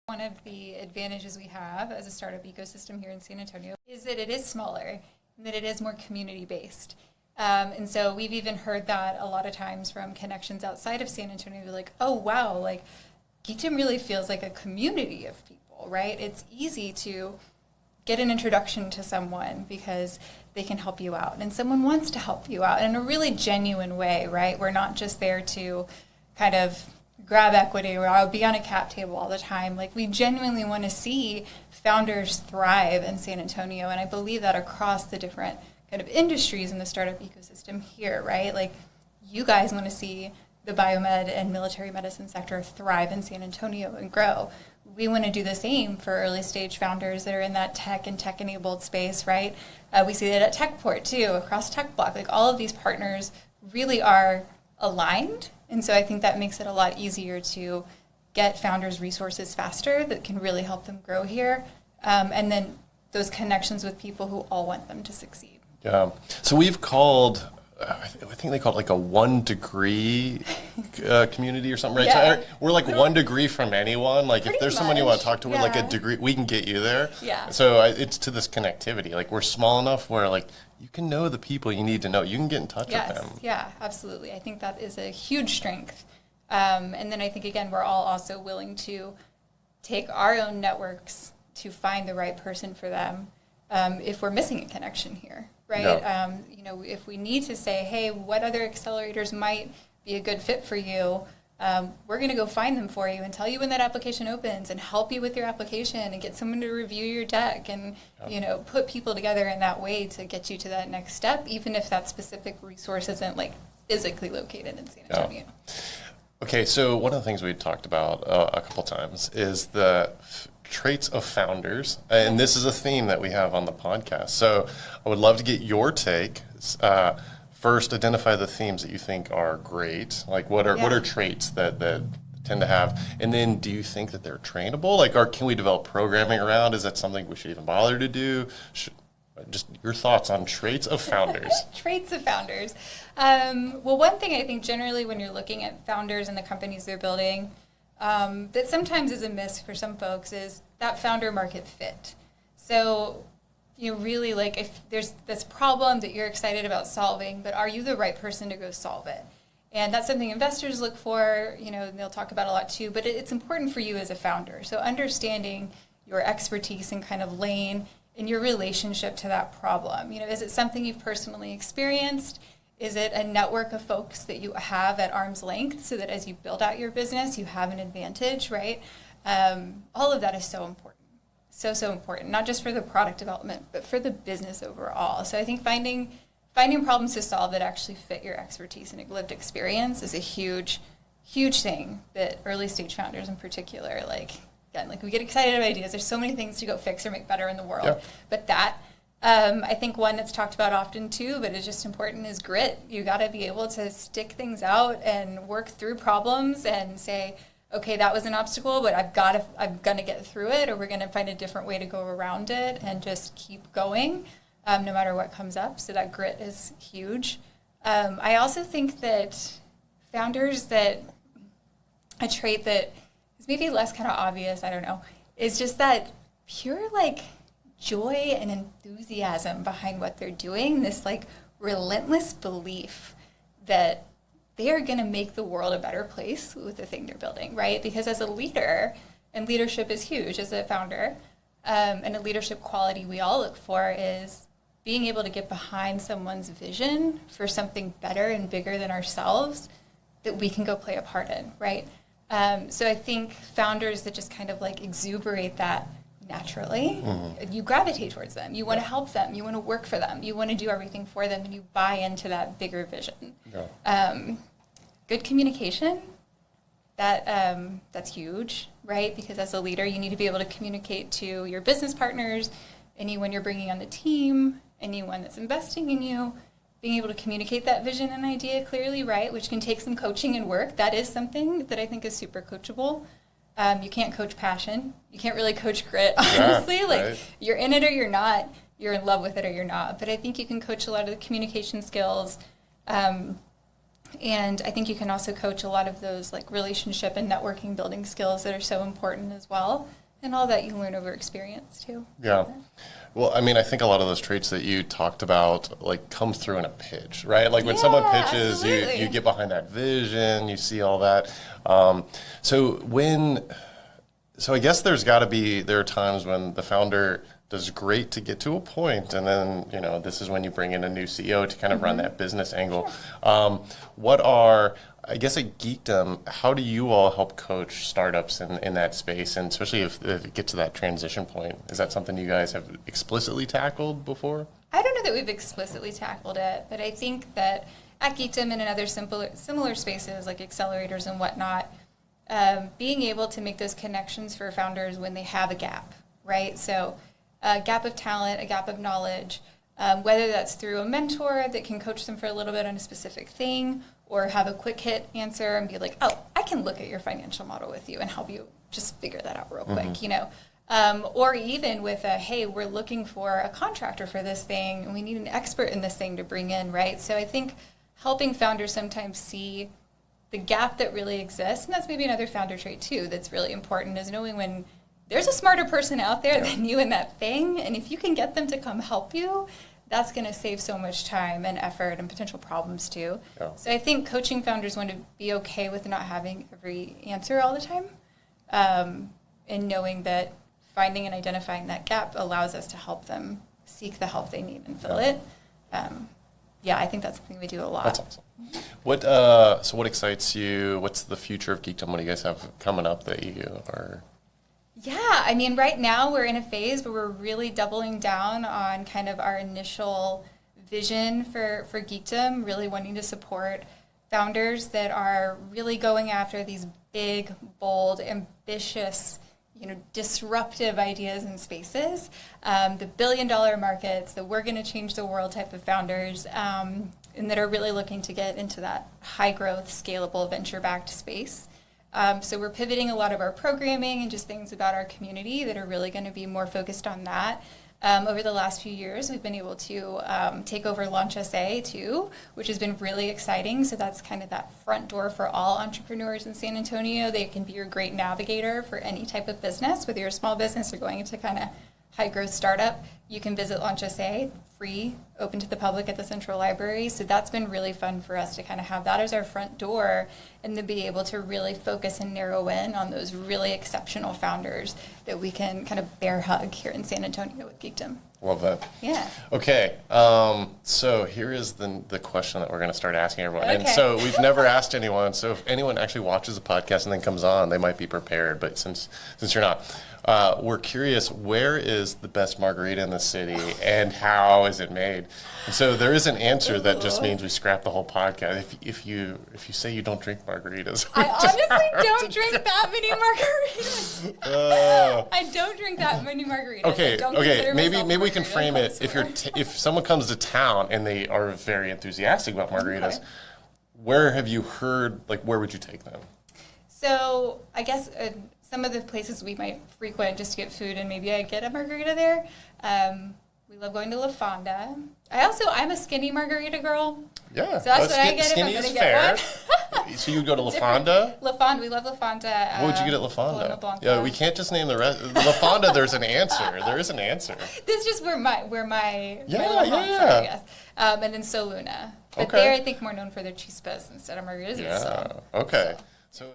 One of the advantages we have as a startup ecosystem here in San Antonio is that it is smaller and that it is more community-based. And so we've even heard that a lot of times from connections outside of San Antonio. They're like, oh, wow, like Geekdom really feels like a community of people, right? It's easy to get an introduction to someone because they can help you out. And someone wants to help you out in a really genuine way, right? We're not just there to kind of grab equity or I'll be on a cap table all the time. Like we genuinely want to see founders thrive in San Antonio. And I believe that across the different kind of industries in the startup ecosystem here, right? Like you guys want to see the biomed and military medicine sector thrive in San Antonio and grow. We want to do the same for early stage founders that are in that tech and tech enabled space, right? We see that at Techport too, across Tech Block. Like all of these partners really are aligned. And so I think that makes it a lot easier to get founders resources faster that can really help them grow here. And then those connections with people who all want them to succeed. Yeah. So we've called, I think they call it like a 1 degree community or something, right? Yeah. So we're like 1 degree from anyone. Like if there's someone you want to talk to, we're like a degree, we can get you there. Yeah. So it's to this connectivity. Like we're small enough where like you can know the people you need to know. You can get in touch with them. Yeah, absolutely. I think that is a huge strength. And then I think, again, we're all also willing to take our own networks to find the right person for them if we're missing a connection here, right? Yeah. If we need to say, hey, what other accelerators might be a good fit for you, we're going to go find them for you and tell you when that application opens and help you with your application and get someone to review your deck and, put people together in that way to get you to that next step, even if that specific resource isn't like physically located in San Antonio. Yeah. Okay, so one of the things we talked about a couple times is the traits of founders, and this is a theme that we have on the podcast. So I would love to get your take. First, identify the themes that you think are great. Like what are traits that tend to have? And then do you think that they're trainable? Like can we develop programming around? Is that something we should even bother to do? Just your thoughts on traits of founders. Traits of founders. Well, one thing I think generally when you're looking at founders and the companies they're building, that sometimes is a miss for some folks is that founder market fit. So really like if there's this problem that you're excited about solving, but are you the right person to go solve it? And that's something investors look for, and they'll talk about a lot too, but it's important for you as a founder. So understanding your expertise and kind of lane and your relationship to that problem. Is it something you've personally experienced? Is it a network of folks that you have at arm's length so that as you build out your business, you have an advantage, right? All of that is so important. So important, not just for the product development, but for the business overall. So I think finding problems to solve that actually fit your expertise and lived experience is a huge, huge thing that early stage founders in particular, we get excited about ideas. There's so many things to go fix or make better in the world. Yeah. But that, I think one that's talked about often too, but is just important is grit. You got to be able to stick things out and work through problems and say, okay, that was an obstacle, but I'm going to get through it, or we're going to find a different way to go around it and just keep going no matter what comes up. So that grit is huge. I also think that founders a trait that is maybe less kind of obvious, I don't know, is just that pure joy and enthusiasm behind what they're doing, this relentless belief that they are going to make the world a better place with the thing they're building, right? Because as a leader, and leadership is huge as a founder, and a leadership quality we all look for is being able to get behind someone's vision for something better and bigger than ourselves that we can go play a part in, right? So I think founders that just kind of exuberate that naturally, you gravitate towards them. You want to help them. You want to work for them. You want to do everything for them, and you buy into that bigger vision. Yeah. Good communication, that's huge, right? Because as a leader, you need to be able to communicate to your business partners, anyone you're bringing on the team, anyone that's investing in you, being able to communicate that vision and idea clearly, right? Which can take some coaching and work. That is something that I think is super coachable. You can't coach passion. You can't really coach grit, honestly. Yeah, right. You're in it or you're not. You're in love with it or you're not. But I think you can coach a lot of the communication skills. And I think you can also coach a lot of those like relationship and networking building skills that are so important as well, and all that you learn over experience too. Yeah. Well, I mean, I think a lot of those traits that you talked about like come through in a pitch, right? Like when someone pitches, you get behind that vision, you see all that. So I guess there are times when the founder does great to get to a point, and then, this is when you bring in a new CEO to kind of run that business angle. I guess at Geekdom, how do you all help coach startups in that space, and especially if it gets to that transition point? Is that something you guys have explicitly tackled before? I don't know that we've explicitly tackled it, but I think that at Geekdom and in other similar spaces like accelerators and whatnot, being able to make those connections for founders when they have a gap, right? So a gap of talent, a gap of knowledge, whether that's through a mentor that can coach them for a little bit on a specific thing, or have a quick hit answer and be like, oh, I can look at your financial model with you and help you just figure that out real quick, or even with hey, we're looking for a contractor for this thing and we need an expert in this thing to bring in, right? So I think helping founders sometimes see the gap that really exists, and that's maybe another founder trait too that's really important, is knowing when there's a smarter person out there than you in that thing, and if you can get them to come help you, that's going to save so much time and effort and potential problems too. Yeah. So I think coaching founders want to be okay with not having every answer all the time, and knowing that finding and identifying that gap allows us to help them seek the help they need and fill it. I think that's something we do a lot. That's awesome. What excites you? What's the future of Geekdom? What do you guys have coming up that you are... Yeah, I mean, right now we're in a phase where we're really doubling down on kind of our initial vision for Geekdom, really wanting to support founders that are really going after these big, bold, ambitious, disruptive ideas and spaces, the billion-dollar markets, that we're going to change the world type of founders, and that are really looking to get into that high-growth, scalable, venture-backed space. So we're pivoting a lot of our programming and just things about our community that are really going to be more focused on that. Over the last few years, we've been able to take over Launch SA too, which has been really exciting. So that's kind of that front door for all entrepreneurs in San Antonio. They can be your great navigator for any type of business, whether you're a small business or going into kind of high growth startup. You can visit Launch SA, free, open to the public at the Central Library. So that's been really fun for us to kind of have that as our front door, and to be able to really focus and narrow in on those really exceptional founders that we can kind of bear hug here in San Antonio with Geekdom. Love that. Yeah. Okay. So here is the question that we're going to start asking everyone. Okay. And so we've never asked anyone. So if anyone actually watches the podcast and then comes on, they might be prepared. But since you're not, we're curious, where is the best margarita in the city and how is it made? And so there is an answer that just means we scrap the whole podcast. If you say you don't drink margaritas. I honestly don't drink that many margaritas. I don't drink that many margaritas. Okay. Maybe we can frame it. If someone comes to town and they are very enthusiastic about margaritas, where have you heard? Like, where would you take them? So I guess some of the places we might frequent just to get food, and maybe I get a margarita there. We love going to La Fonda. I'm a skinny margarita girl. Yeah. So that's what I get if I'm going to get one. So you go to La Fonda? La Fonda. We love La Fonda. What would you get at La Fonda? Yeah, we can't just name the rest. La Fonda, there's an answer. There is an answer. This is just where my I guess. And then Soluna. But they're, I think, more known for their chispas instead of margaritas. Yeah. Okay. So